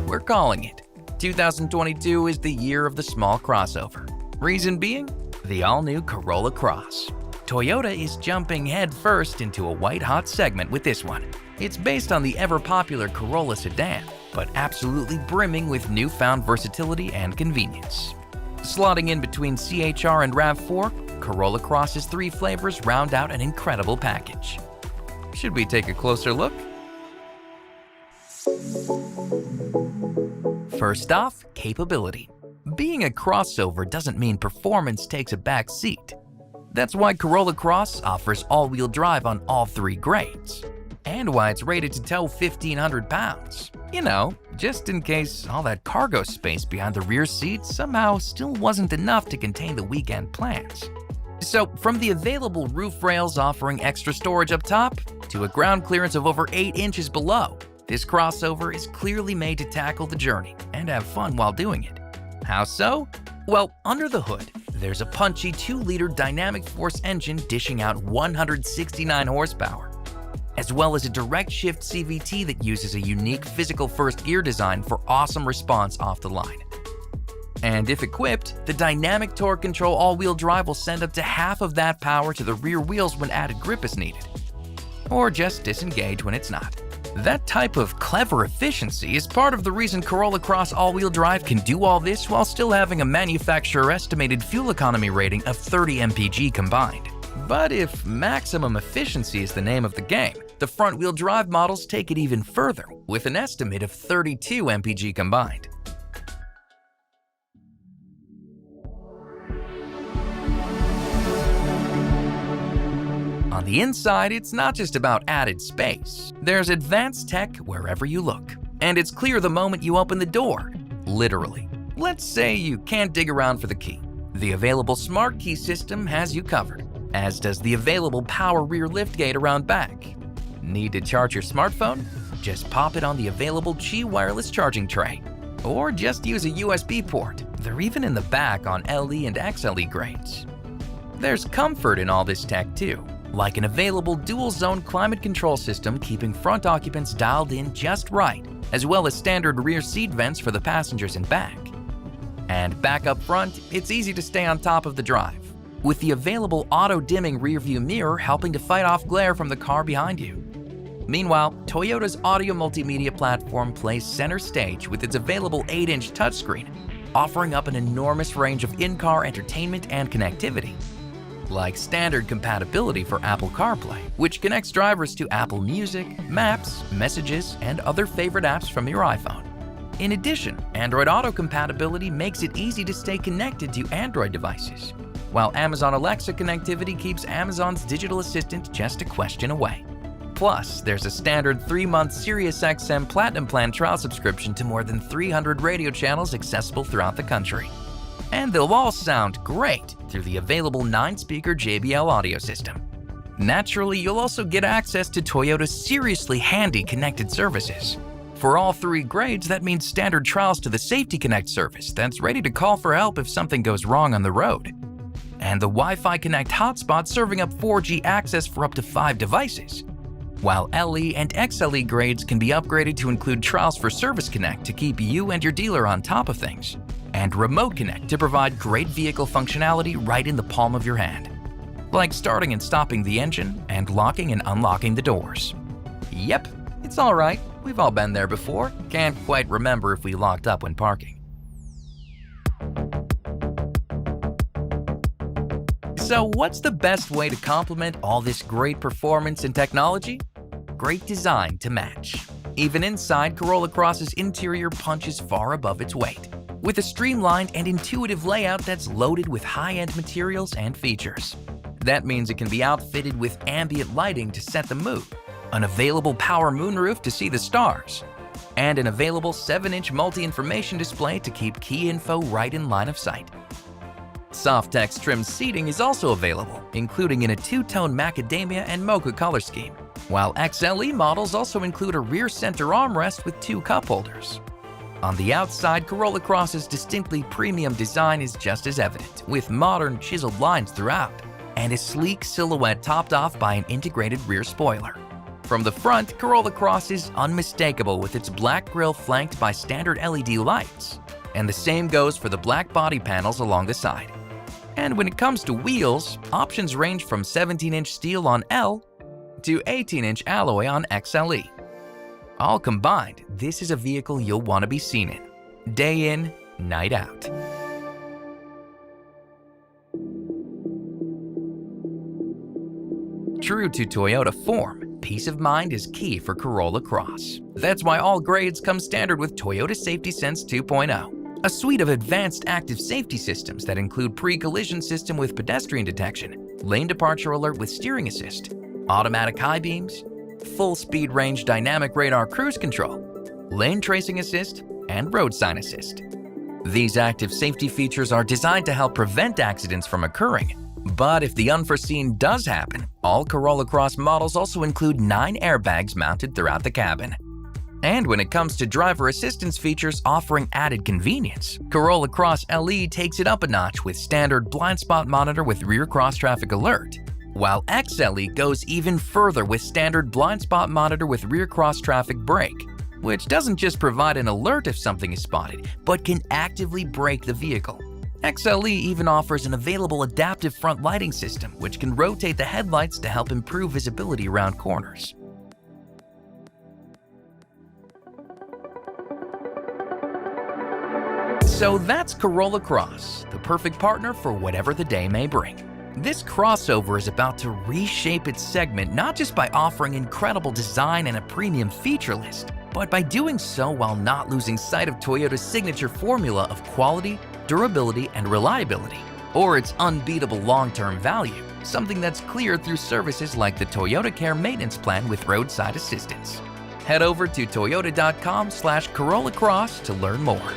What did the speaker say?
We're calling it. 2022 is the year of the small crossover. Reason being, the all-new Corolla Cross. Toyota is jumping headfirst into a white-hot segment with this one. It's based on the ever-popular Corolla sedan, but absolutely brimming with newfound versatility and convenience. Slotting in between CHR and RAV4, Corolla Cross's 3 flavors round out an incredible package. Should we take a closer look? First off, capability. Being a crossover doesn't mean performance takes a back seat. That's why Corolla Cross offers all-wheel drive on all 3 grades, and why it's rated to tow 1,500 pounds. You know, just in case all that cargo space behind the rear seat somehow still wasn't enough to contain the weekend plans. So, from the available roof rails offering extra storage up top, to a ground clearance of over 8 inches below, this crossover is clearly made to tackle the journey and have fun while doing it. How so? Well, under the hood, there's a punchy 2-liter dynamic force engine dishing out 169 horsepower, as well as a direct shift CVT that uses a unique physical first gear design for awesome response off the line. And if equipped, the dynamic torque control all-wheel drive will send up to half of that power to the rear wheels when added grip is needed, or just disengage when it's not. That type of clever efficiency is part of the reason Corolla Cross all-wheel drive can do all this while still having a manufacturer-estimated fuel economy rating of 30 mpg combined. But if maximum efficiency is the name of the game, the front-wheel drive models take it even further, with an estimate of 32 mpg combined. On the inside, it's not just about added space. There's advanced tech wherever you look. And it's clear the moment you open the door, literally. Let's say you can't dig around for the key. The available smart key system has you covered, as does the available power rear liftgate around back. Need to charge your smartphone? Just pop it on the available Qi wireless charging tray. Or just use a USB port. They're even in the back on LE and XLE grades. There's comfort in all this tech too, like an available dual-zone climate control system keeping front occupants dialed in just right, as well as standard rear seat vents for the passengers in back. And back up front, it's easy to stay on top of the drive, with the available auto-dimming rear-view mirror helping to fight off glare from the car behind you. Meanwhile, Toyota's audio multimedia platform plays center stage with its available 8-inch touchscreen, offering up an enormous range of in-car entertainment and connectivity, like standard compatibility for Apple CarPlay, which connects drivers to Apple Music, Maps, Messages, and other favorite apps from your iPhone. In addition, Android Auto compatibility makes it easy to stay connected to Android devices, while Amazon Alexa connectivity keeps Amazon's digital assistant just a question away. Plus, there's a standard 3-month SiriusXM Platinum Plan trial subscription to more than 300 radio channels accessible throughout the country. And they'll all sound great through the available 9-speaker JBL audio system. Naturally, you'll also get access to Toyota's seriously handy connected services. For all 3 grades, that means standard trials to the Safety Connect service that's ready to call for help if something goes wrong on the road. And the Wi-Fi Connect hotspot serving up 4G access for up to 5 devices. While LE and XLE grades can be upgraded to include trials for Service Connect to keep you and your dealer on top of things, and Remote Connect to provide great vehicle functionality right in the palm of your hand, like starting and stopping the engine and locking and unlocking the doors. Yep, it's all right. We've all been there before. Can't quite remember if we locked up when parking. So what's the best way to complement all this great performance and technology? Great design to match. Even inside, Corolla Cross's interior punches far above its weight, with a streamlined and intuitive layout that's loaded with high-end materials and features. That means it can be outfitted with ambient lighting to set the mood, an available power moonroof to see the stars, and an available 7-inch multi-information display to keep key info right in line of sight. Soft-Tex trimmed seating is also available, including in a 2-tone macadamia and mocha color scheme, while XLE models also include a rear center armrest with 2 cup holders. On the outside, Corolla Cross's distinctly premium design is just as evident, with modern chiseled lines throughout. and a sleek silhouette topped off by an integrated rear spoiler. From the front, Corolla Cross is unmistakable with its black grille flanked by standard LED lights, and the same goes for the black body panels along the side. And when it comes to wheels, options range from 17-inch steel on L to 18-inch alloy on XLE. All combined, this is a vehicle you'll want to be seen in, day in, night out. True to Toyota form, peace of mind is key for Corolla Cross. That's why all grades come standard with Toyota Safety Sense 2.0, a suite of advanced active safety systems that include pre-collision system with pedestrian detection, lane departure alert with steering assist, automatic high beams, full speed range dynamic radar cruise control, lane tracing assist, and road sign assist. These active safety features are designed to help prevent accidents from occurring. But if the unforeseen does happen, all Corolla Cross models also include 9 airbags mounted throughout the cabin. And when it comes to driver assistance features offering added convenience, Corolla Cross LE takes it up a notch with standard blind spot monitor with rear cross traffic alert, while XLE goes even further with standard blind spot monitor with rear cross traffic brake, which doesn't just provide an alert if something is spotted, but can actively brake the vehicle. XLE even offers an available adaptive front lighting system which can rotate the headlights to help improve visibility around corners. So that's Corolla Cross, the perfect partner for whatever the day may bring. This crossover is about to reshape its segment not just by offering incredible design and a premium feature list, but by doing so while not losing sight of Toyota's signature formula of quality, durability, and reliability, or its unbeatable long-term value, something that's clear through services like the Toyota Care Maintenance Plan with roadside assistance. Head over to toyota.com/Corolla Cross to learn more.